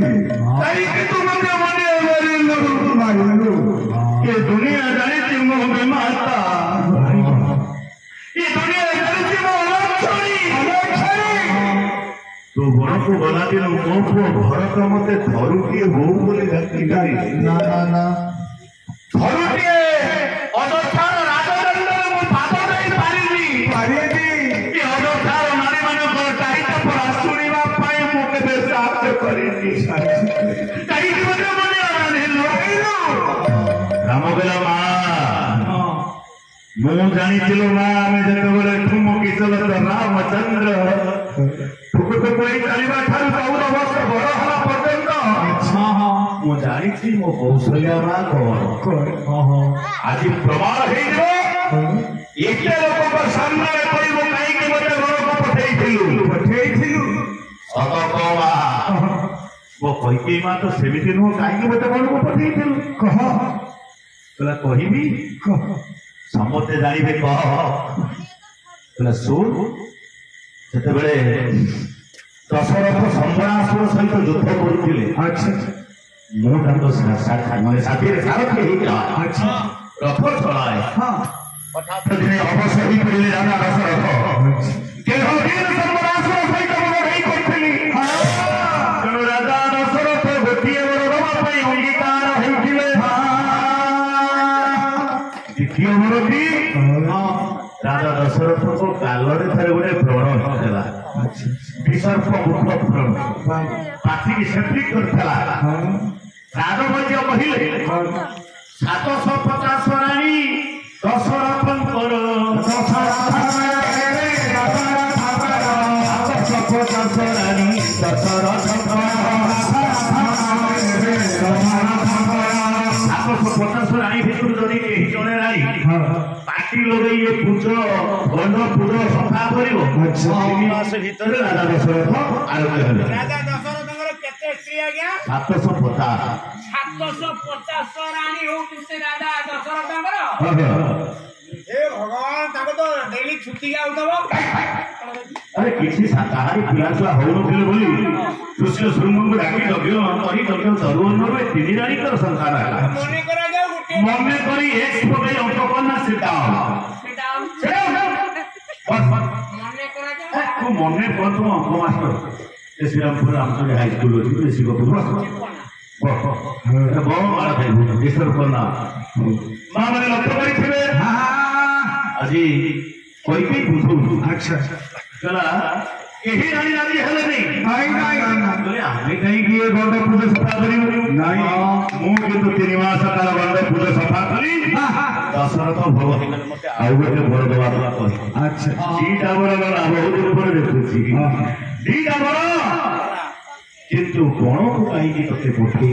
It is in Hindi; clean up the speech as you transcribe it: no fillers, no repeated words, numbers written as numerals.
कहीं तू मने मने ये दुनिया जाने थी मोह माता ये दुनिया जाने थी मोह तो बड़ा को बना दिन मो भरत मते धरुटिए हो बोले धरती ना ना ना धरुटिए अदर्थार राजदंडरे मो पाद देई पारिनी कि अदर्थार नारी मानक टाइट पर सुनिबा पाए मो केबे साथ करिनी कहीं मने मने आने लोइलो रामबेला मा मो जानिथिलो मा आमे जतबेले ठुमकी चलत रामचंद्र ठुकुट कोई चलिबा ठारू 14 वर्ष बड़ होला पर्यंत मो जानिछि मो कौशल्या मा आज प्रमाण हेइबो एके लोक सामने कहिबो काई के मते घर को पठेइथिलु सतकवा वो कहिके मा तो सेमिति नो काई के मते घर को पठेइथिलु कह तला कहिबी समते जानिबे कह तला सुन सेतेबेले दशरथ संबरासुर सहित युद्ध करथिले अच्छा मो ताको साथी सारथी हेइला अच्छा रथ चलाए हां हठात दिने अवश्य ही पड़िले राजा दशरथ के हो वीर संबरासुर सहित लड़ाई करथिली हां जनो राजा दशरथ गोटिए वरदमा पई अंगीकार हेउथिले हां द्वितीय वरदी हां राजा दशरथ को कालरे थरे गोटे व्रण होतला विसर्प मुख व्रण पाठी की सेफ्टी करथला राजवज्य कहिले 750 रानी दशरथन कर 750 रानी दशरथ 750 रानी भितर जदि केही जणे रानी पार्टी लगे ये पूज गंड पूज सफा करिवो 3 मास भीतर राजा दशरथ आरोग्य हेले राजा दशरथंगर केते स्त्री आज्ञा 750 रानी हो तुसे राजा दशरथंगर हे भगवान ताको तो डेली छुट्टी आउतबो अरे किसी शाकाहारी पिलाछुआ होनो थिले बोली सुस्य श्रृंग को डाकी डगियो करी डगियो सर्वन्न रे 3 रानी कर संसार आला मने करा जाऊ गुटे मने करी एक पटे अंक करना सेटाओ मने करा जाऊ तू मने कर तू अंक मास्टर ए श्रीरामपुर रामचंद्र हाई स्कूल अछि देसी को बस बहुत बड़ा थे ईश्वर करना मां मैंने लक्ष्य करी थिबे আজি कोई भी बुझू अच्छा चला यही रानी रानी हेले नहीं बोले हमें कहीं कि ये गंड पूजा सफा करी नहीं मु के तो 3 मास काल गंड पूजा सफा करी दशरथ भगवान मते आउ गोटे बर दवा कहि अच्छा सीटा बर गला बहुत ऊपर देखुची दीटा बर किंतु कोन को कहीं कि तते पठे